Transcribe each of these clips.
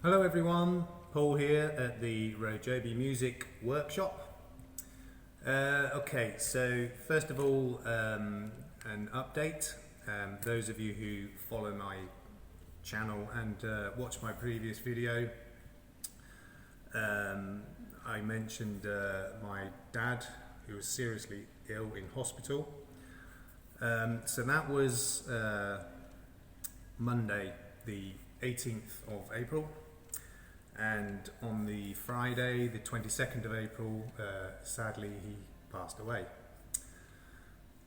Hello everyone, Paul here at the RoJoBe Music Workshop. Okay, so first of all, an update. Those of you who follow my channel and watch my previous video, I mentioned my dad who was seriously ill in hospital. So that was Monday the 18th of April. And on the Friday, the 22nd of April, sadly he passed away.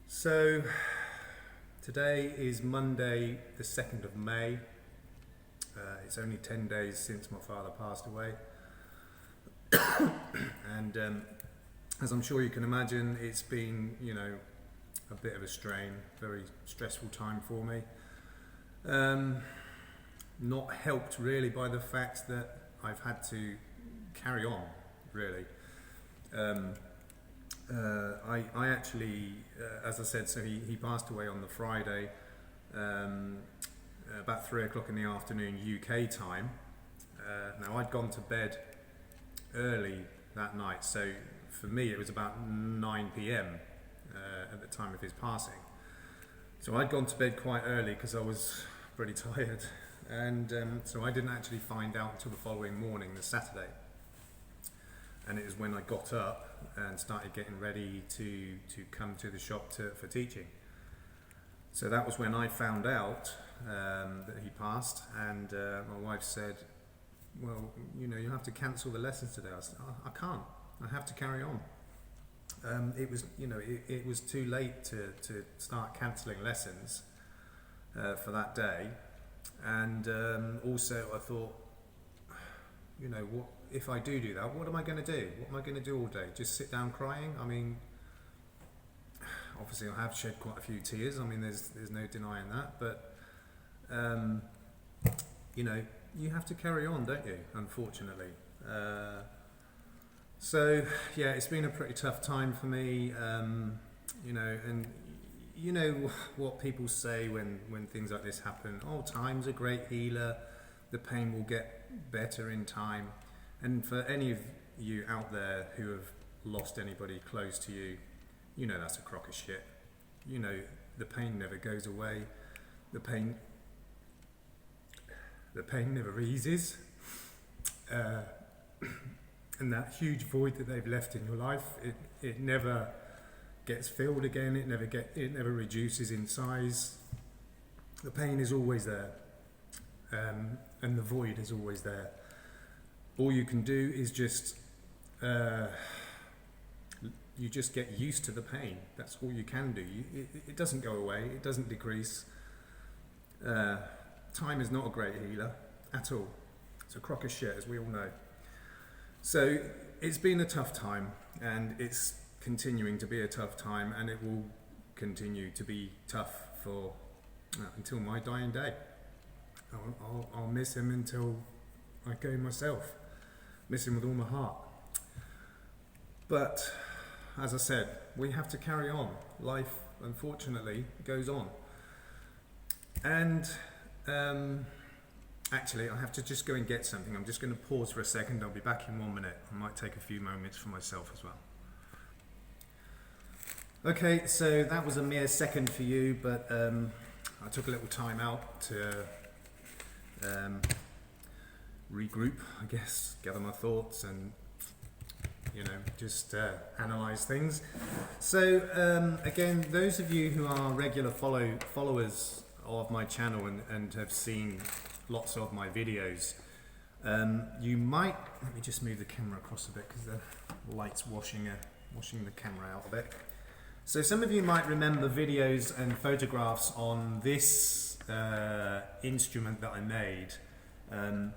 So today is Monday, the 2nd of May. It's only 10 days since my father passed away. And as I'm sure you can imagine, it's been, a bit of a strain, very stressful time for me. Not helped really by the fact that I've had to carry on, really. I actually, as I said, so he passed away on the Friday, about 3 o'clock in the afternoon UK time. Now I'd gone to bed early that night, so for me it was about 9 p.m. At the time of his passing. So I'd gone to bed quite early because I was pretty tired. And so I didn't actually find out until the following morning, the Saturday. And it was when I got up and started getting ready to come to the shop for teaching. So that was when I found out that he passed, and my wife said, well, you have to cancel the lessons today. I said, I can't, I have to carry on. It was, it was too late to start cancelling lessons for that day. And also I thought, what if I do that, what am I going to do? What am I going to do all day? Just sit down crying? I mean, obviously I have shed quite a few tears. I mean, there's no denying that. But, you have to carry on, don't you? Unfortunately. So, yeah, it's been a pretty tough time for me, and you know what people say when things like this happen. Oh, time's a great healer. The pain will get better in time. And for any of you out there who have lost anybody close to you, that's a crock of shit. The pain never goes away. The pain never eases. And that huge void that they've left in your life, it never gets filled again. It never reduces in size. The pain is always there, and the void is always there. All you can do is just you just get used to the pain. That's all you can do. It doesn't go away. It doesn't decrease. Time is not a great healer at all. It's a crock of shit, as we all know. So it's been a tough time, and it's continuing to be a tough time, and it will continue to be tough for until my dying day. I'll miss him until I go myself. Miss him with all my heart. But as I said, we have to carry on. Life, unfortunately, goes on. And actually, I have to just go and get something. I'm just going to pause for a second. I'll be back in 1 minute. I might take a few moments for myself as well. Okay, so that was a mere second for you, but I took a little time out to regroup, I guess, gather my thoughts and, just analyse things. So again, those of you who are regular followers of my channel and have seen lots of my videos, you might, let me just move the camera across a bit because the light's washing the camera out a bit. So some of you might remember videos and photographs on this instrument that I made, a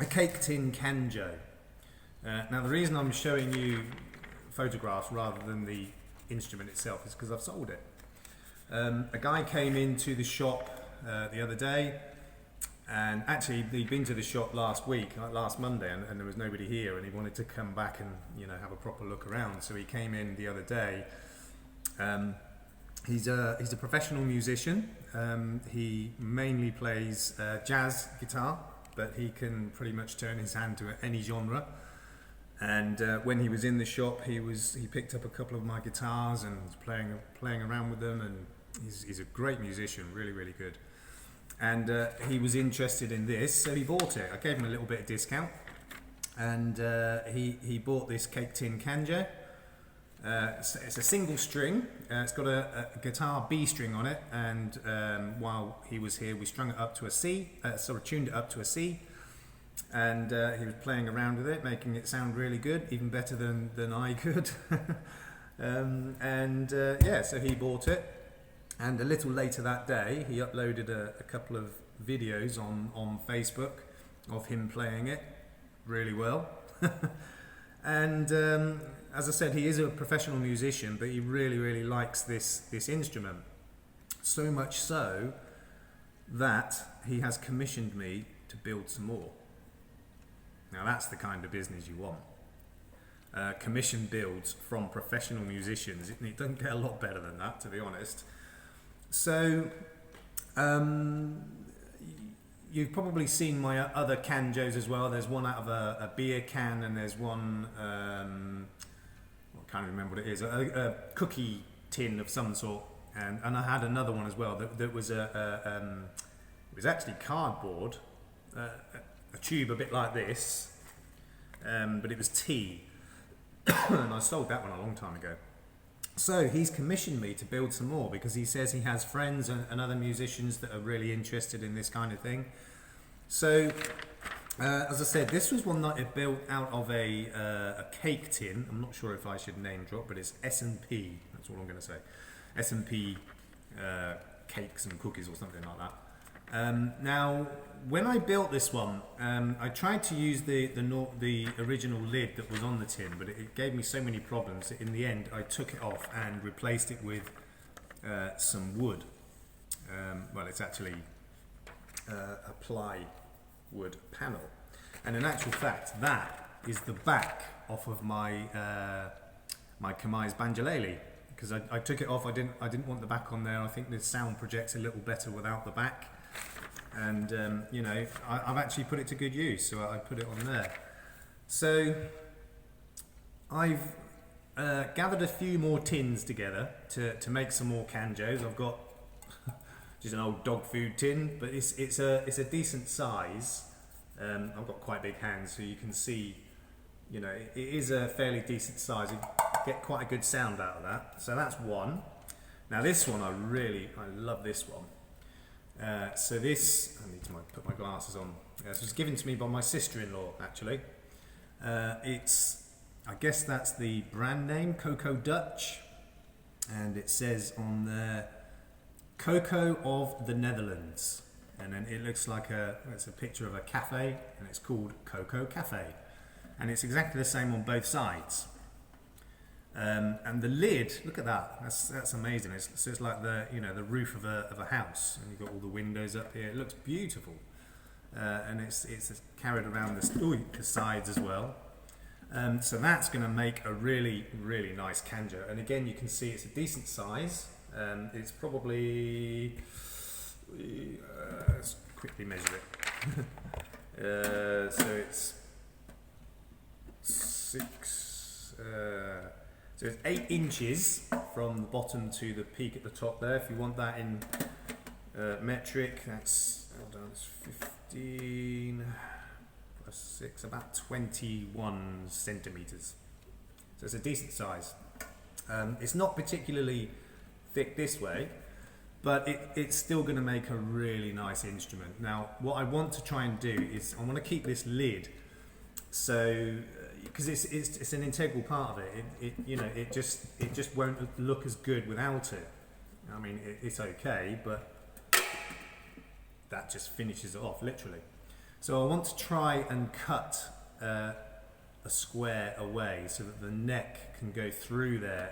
cake tin canjo. Now the reason I'm showing you photographs rather than the instrument itself is because I've sold it. A guy came into the shop the other day, and actually he'd been to the shop last Monday, and there was nobody here, and he wanted to come back and have a proper look around. So he came in the other day. He's a professional musician. He mainly plays jazz guitar, but he can pretty much turn his hand to any genre. And when he was in the shop, he picked up a couple of my guitars and was playing around with them, and he's a great musician, really, really good. And he was interested in this, so he bought it. I gave him a little bit of discount, and he bought this Cake Tin Canjo. It's a single string. It's got a guitar B string on it, and while he was here, we strung it up to a C, tuned it up to a C, and he was playing around with it, making it sound really good, even better than I could. So he bought it, and a little later that day, he uploaded a couple of videos on Facebook of him playing it really well. And as I said, he is a professional musician, but he really, really likes this instrument. So much so that he has commissioned me to build some more. Now that's the kind of business you want. Commission builds from professional musicians. It doesn't get a lot better than that, to be honest. So you've probably seen my other canjos as well. There's one out of a beer can, and there's one, I can't remember what it is, a cookie tin of some sort. And I had another one as well that was it was actually cardboard, a tube a bit like this, but it was tea. And I sold that one a long time ago. So he's commissioned me to build some more because he says he has friends and other musicians that are really interested in this kind of thing. So, as I said, this was one that I built out of a cake tin. I'm not sure if I should name drop, but it's S&P. That's all I'm going to say. S&P cakes and cookies or something like that. Now, when I built this one, I tried to use the original lid that was on the tin, but it gave me so many problems that in the end I took it off and replaced it with some wood. Well, it's actually a plywood panel, and in actual fact, that is the back off of my my Kamai's banjolele, because I took it off. I didn't want the back on there. I think the sound projects a little better without the back. And I've actually put it to good use, so I put it on there. So I've gathered a few more tins together to make some more canjos. I've got just an old dog food tin, but it's a decent size. I've got quite big hands, so you can see, it is a fairly decent size. You get quite a good sound out of that. So that's one. Now this one, I love this one. So this, I need to put my glasses on. This was given to me by my sister-in-law, actually. I guess that's the brand name, Cocoa Dutch, and it says on there, Cocoa of the Netherlands, and then it looks like it's a picture of a cafe, and it's called Cocoa Cafe, and it's exactly the same on both sides. And the lid, look at that. That's amazing. It's like the roof of a house, and you've got all the windows up here. It looks beautiful, and it's carried around the sides as well. So that's going to make a really, really nice canjo. And again, you can see it's a decent size. It's probably let's quickly measure it. So it's 6. So it's 8 inches from the bottom to the peak at the top there. If you want that in metric, that's 15 plus 6, about 21 centimeters. So it's a decent size. It's not particularly thick this way, but it's still going to make a really nice instrument. Now, what I want to try and do is I want to keep this lid, so because it's an integral part of it. It just won't look as good without it. I mean, it's okay, but that just finishes it off literally. So I want to try and cut a square away so that the neck can go through the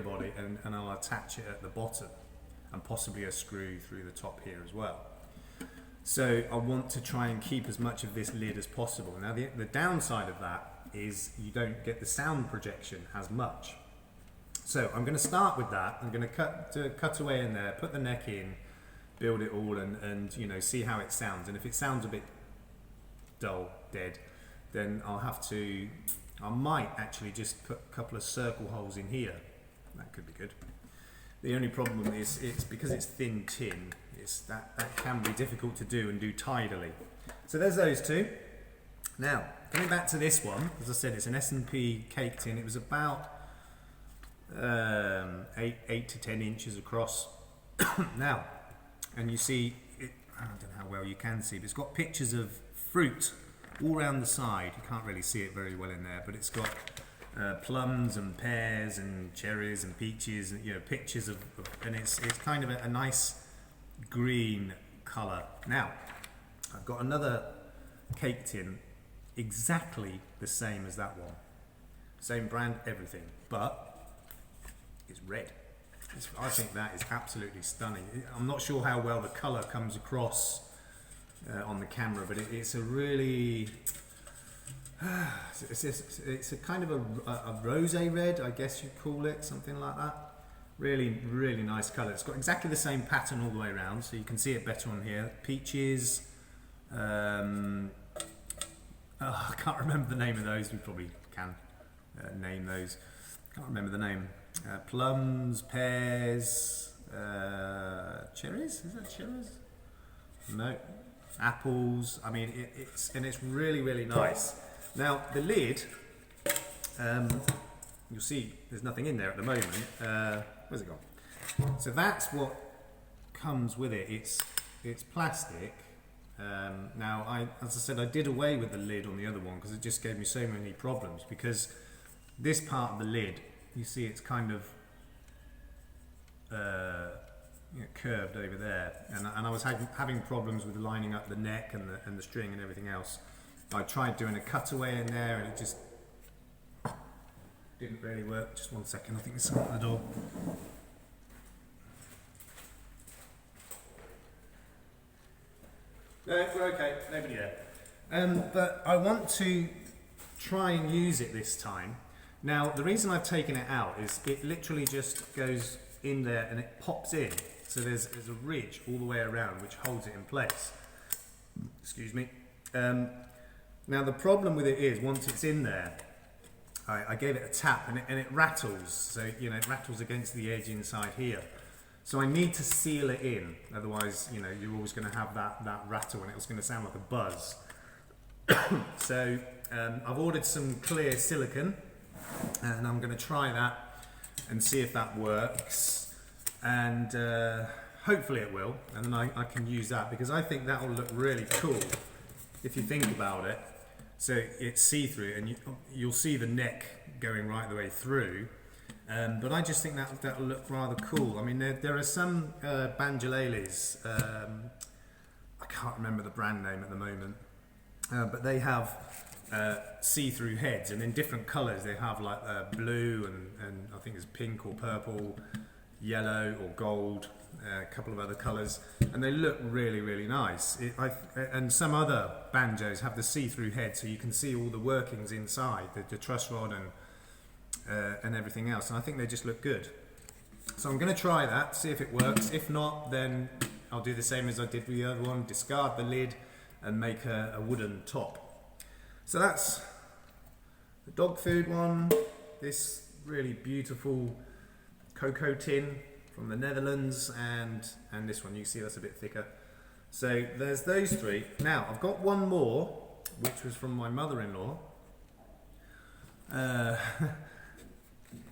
body, and I'll attach it at the bottom, and possibly a screw through the top here as well. So I want to try and keep as much of this lid as possible. Now the downside of that is you don't get the sound projection as much. So I'm going to start with that. I'm going to cut away in there, put the neck in, build it all, and see how it sounds. And if it sounds a bit dull, dead, then I might actually just put a couple of circle holes in here. That could be good. The only problem is it's because it's thin tin, that can be difficult to do and do tidily. So there's those two. Now, coming back to this one, as I said, it's an S&P cake tin. It was about 8 to 10 inches across. Now, and you see, I don't know how well you can see, but it's got pictures of fruit all around the side. You can't really see it very well in there, but it's got plums and pears and cherries and peaches, and pictures of and it's kind of a nice green colour. Now, I've got another cake tin exactly the same as that one, same brand, everything, but it's red. I think that is absolutely stunning. I'm not sure how well the colour comes across on the camera, but it's a really it's a kind of a rosé red, I guess you'd call it, something like that. Really, really nice colour. It's got exactly the same pattern all the way around, so you can see it better on here. Peaches, I can't remember the name of those. We probably can name those. Can't remember the name. Plums, pears, cherries. Is that cherries? No. Apples. I mean, it's really, really nice. Now the lid, you'll see there's nothing in there at the moment. Where's it gone? So that's what comes with it. It's plastic. Now, as I said, I did away with the lid on the other one because it just gave me so many problems. Because this part of the lid, you see, it's kind of curved over there, and I was having problems with lining up the neck and the string and everything else. I tried doing a cutaway in there, and it just didn't really work. Just one second, I think there's someone at the door. No, we're okay, nobody there. But I want to try and use it this time. Now, the reason I've taken it out is it literally just goes in there and it pops in. So there's a ridge all the way around which holds it in place. Excuse me. Now the problem with it is, once it's in there, I gave it a tap and it rattles. So, it rattles against the edge inside here. So I need to seal it in, otherwise, you're always going to have that rattle and it's going to sound like a buzz. So I've ordered some clear silicone, and I'm going to try that and see if that works, and hopefully it will, and then I can use that, because I think that will look really cool if you think about it. So it's see-through, and you'll see the neck going right the way through. But I just think that'll look rather cool. I mean, there are some banjoleles, I can't remember the brand name at the moment, but they have see-through heads, and in different colours. They have like blue and I think it's pink or purple, yellow or gold, a couple of other colours, and they look really, really nice. And some other banjos have the see-through head, so you can see all the workings inside, the truss rod and everything else, and I think they just look good. So I'm going to try that, see if it works. If not, then I'll do the same as I did with the other one, discard the lid and make a wooden top. So that's the dog food one, this really beautiful cocoa tin from the Netherlands, and this one, you see that's a bit thicker. So there's those three. Now I've got one more, which was from my mother-in-law.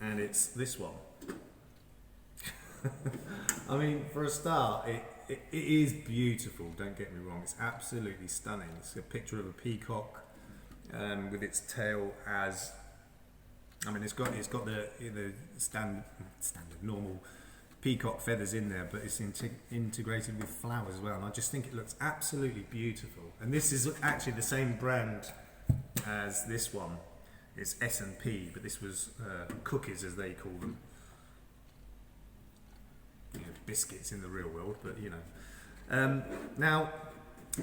And it's this one. I mean, for a start, it is beautiful, don't get me wrong, it's absolutely stunning. It's a picture of a peacock with its tail as, I mean, it's got the standard normal peacock feathers in there, but it's integrated with flowers as well, and I just think it looks absolutely beautiful. And this is actually the same brand as this one. It's S&P, but this was cookies, as they call them. Biscuits in the real world, but now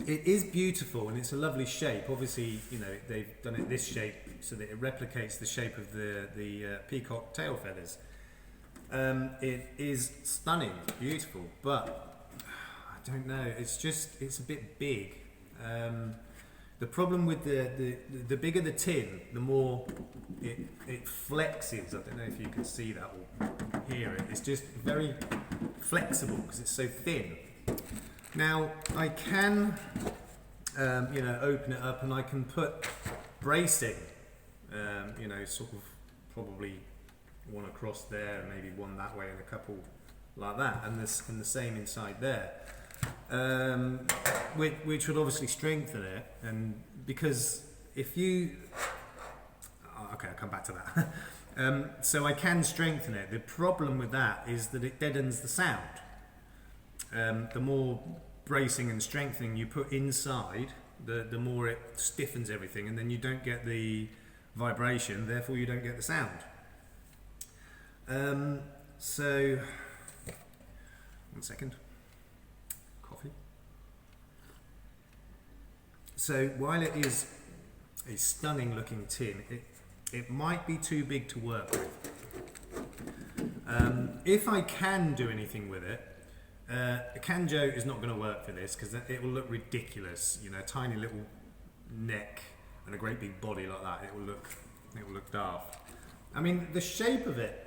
it is beautiful and it's a lovely shape. Obviously, they've done it this shape so that it replicates the shape of the peacock tail feathers. It is stunning, beautiful, but I don't know. It's a bit big. The problem with the bigger the tin, the more it flexes. I don't know if you can see that or hear it. It's just very flexible because it's so thin. Now I can, open it up and I can put bracing, sort of probably one across there, maybe one that way, and a couple like that, and the same inside there. Which would obviously strengthen it, and because if you okay, I'll come back to that. So I can strengthen it. The problem with that is that it deadens the sound. The more bracing and strengthening you put inside, the more it stiffens everything, and then you don't get the vibration, therefore you don't get the sound. So one second. Coffee. So while it is a stunning looking tin, it might be too big to work with. If I can do anything with it, a Canjo is not going to work for this because it will look ridiculous. A tiny little neck and a great big body like that. It will look daft. I mean, the shape of it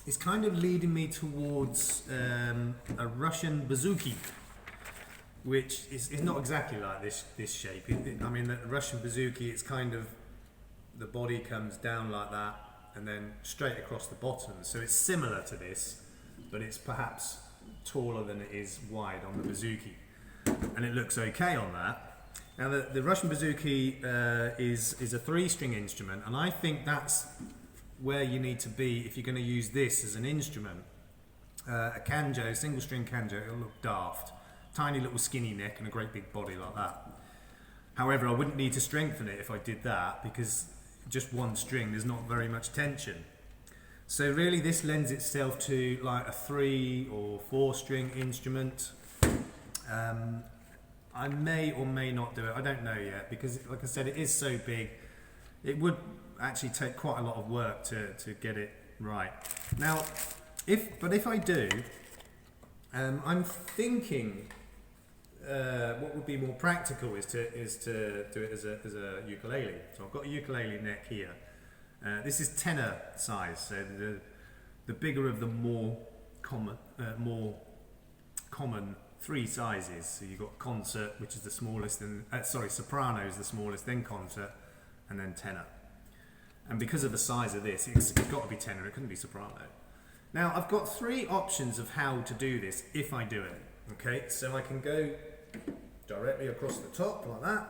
is kind of leading me towards a Russian Bouzouki, which is not exactly like this shape. I mean, the Russian Bouzouki, it's kind of, the body comes down like that and then straight across the bottom. So it's similar to this, but it's perhaps taller than it is wide on the Bouzouki. And it looks okay on that. Now the Russian Bouzouki is a 3-string instrument, and I think that's where you need to be if you're going to use this as an instrument. A Canjo, single string Canjo, it'll look daft. Tiny little skinny neck and a great big body like that. However, I wouldn't need to strengthen it if I did that, because just one string, there's not very much tension. So really this lends itself to like a 3 or 4 string instrument. I may or may not do it, I don't know yet, because like I said, it is so big. It would actually take quite a lot of work to get it right. Now, if I do, I'm thinking what would be more practical is to do it as a ukulele. So I've got a ukulele neck here. This is tenor size, so the bigger of the more common 3 sizes. So you've got concert, which is the smallest, and soprano is the smallest, then concert, and then tenor. And because of the size of this, it's got to be tenor, it couldn't be soprano. Now I've got 3 options of how to do this if I do it. Okay, so I can go directly across the top like that,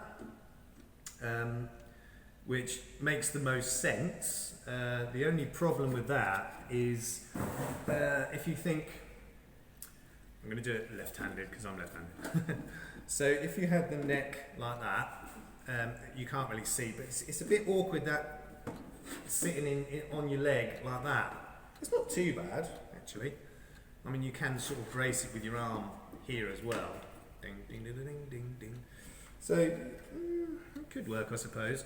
which makes the most sense. The only problem with that is if you think, I'm going to do it left-handed because I'm left-handed. So if you had the neck like that, you can't really see, but it's a bit awkward that sitting on your leg like that. It's not too bad actually. I mean, you can sort of brace it with your arm here as well. Ding, ding, ding, ding, ding, ding. So it could work, I suppose.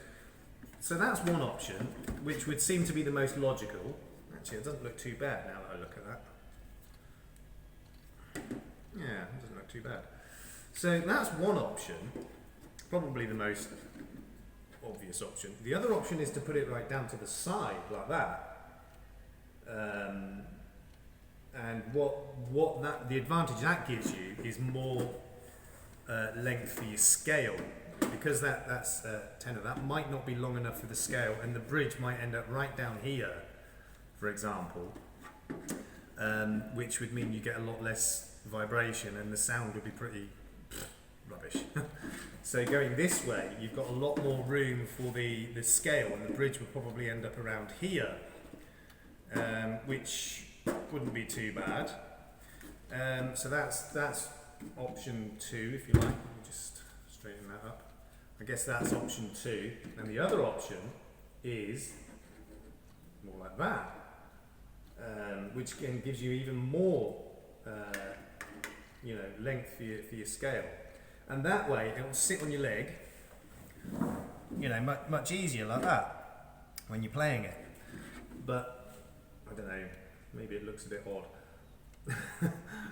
So that's one option, which would seem to be the most logical. Actually, it doesn't look too bad now that I look at that. Yeah, it doesn't look too bad. So that's one option, probably the most obvious option. The other option is to put it right down to the side like that. And the advantage that gives you is more length for your scale, because that's tenor. That might not be long enough for the scale, and the bridge might end up right down here, for example, which would mean you get a lot less vibration, and the sound would be pretty rubbish. So going this way, you've got a lot more room for the scale, and the bridge would probably end up around here, which wouldn't be too bad. So that's option 2, if you like. Let me just straighten that up. I guess that's option 2. And the other option is more like that, which again gives you even more length for your scale. And that way it will sit on your leg, much easier like that when you're playing it. But I don't know, maybe it looks a bit odd.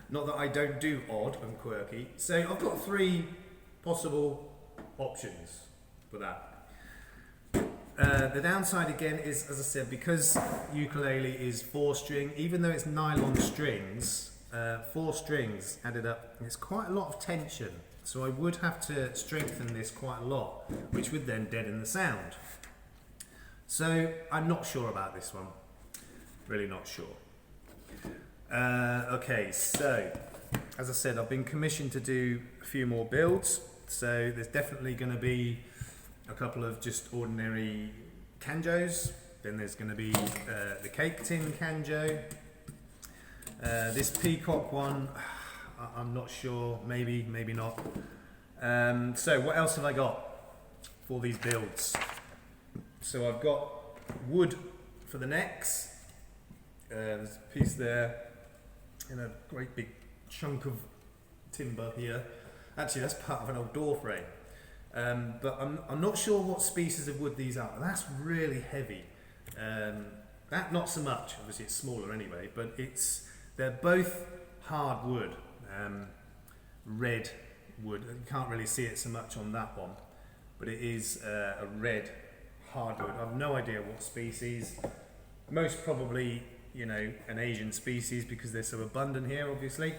Not that I don't do odd and quirky. So I've got 3 possible options for that. The downside again is, as I said, because ukulele is 4-string, even though it's nylon strings, 4 strings added up, it's quite a lot of tension. So I would have to strengthen this quite a lot, which would then deaden the sound. So I'm not sure about this one, really not sure. Okay, so as I said, I've been commissioned to do a few more builds. So there's definitely going to be a couple of just ordinary canjos. Then there's going to be the cake tin canjo. This peacock one, I'm not sure, maybe not. So what else have I got for these builds? So I've got wood for the necks. There's a piece there and a great big chunk of timber here. Actually, that's part of an old door frame. But I'm not sure what species of wood these are. That's really heavy. That not so much. Obviously, it's smaller anyway. But they're both hard wood, red wood. You can't really see it so much on that one, but it is a red hardwood. I have no idea what species. Most probably, you know, an Asian species because they're so abundant here, obviously.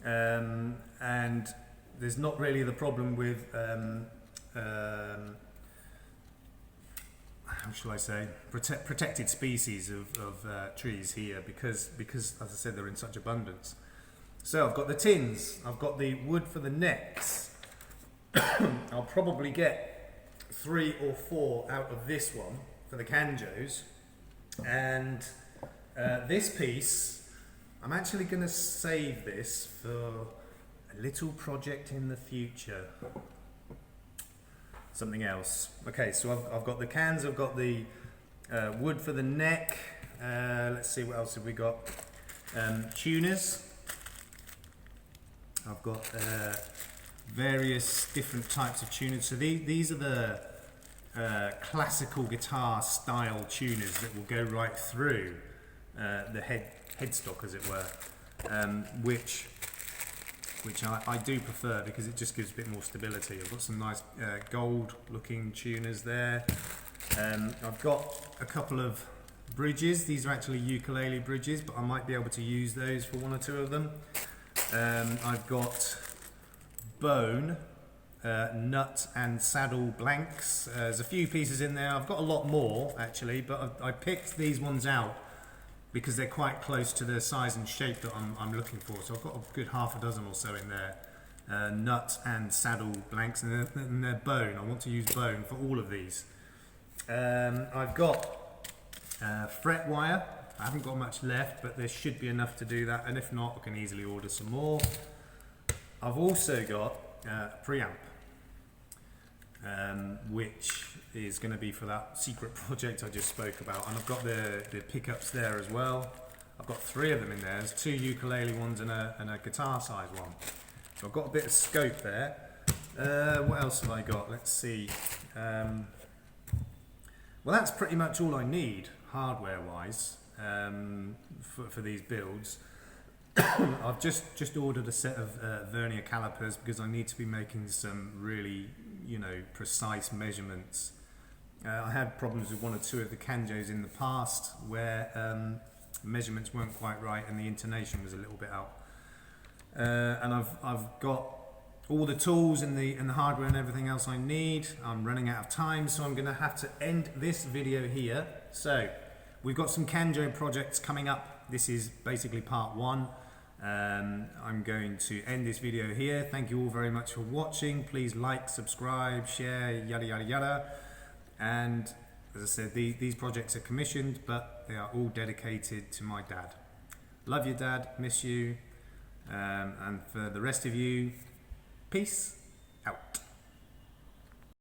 And there's not really the problem with how shall I say, protected species of trees here because as I said, they're in such abundance. So I've got the tins, I've got the wood for the necks. I'll probably get 3 or 4 out of this one for the canjos, and this piece I'm actually going to save this for a little project in the future. Something else. Okay, so I've got the cans, I've got the wood for the neck. Let's see, what else have we got? Tuners. I've got various different types of tuners. So these are the classical guitar style tuners that will go right through the headstock, as it were, which I do prefer because it just gives a bit more stability. I've got some nice gold looking tuners there. I've got a couple of bridges. These are actually ukulele bridges, but I might be able to use those for 1 or 2 of them. I've got bone, nut and saddle blanks. There's a few pieces in there. I've got a lot more actually, but I picked these ones out because they're quite close to the size and shape that I'm looking for. So I've got a good half a dozen or so in there. Nut and saddle blanks, and they're bone. I want to use bone for all of these. I've got fret wire. I haven't got much left, but there should be enough to do that, and if not, I can easily order some more. I've also got a preamp, which is going to be for that secret project I just spoke about, and I've got the pickups there as well. I've got 3 of them in there. There's 2 ukulele ones and a guitar size one. So I've got a bit of scope there. What else have I got? Let's see. Well, that's pretty much all I need hardware wise for these builds. I've just ordered a set of vernier calipers because I need to be making some really, you know, precise measurements. I had problems with 1 or 2 of the canjos in the past where measurements weren't quite right and the intonation was a little bit out. And I've got all the tools and the hardware and everything else I need. I'm running out of time, so I'm going to have to end this video here. So we've got some canjo projects coming up. This is basically part 1. I'm going to end this video here. Thank you all very much for watching. Please like, subscribe, share, yada yada yada. And as I said, these projects are commissioned, but they are all dedicated to my dad. Love you, Dad. Miss you. And for the rest of you, peace out.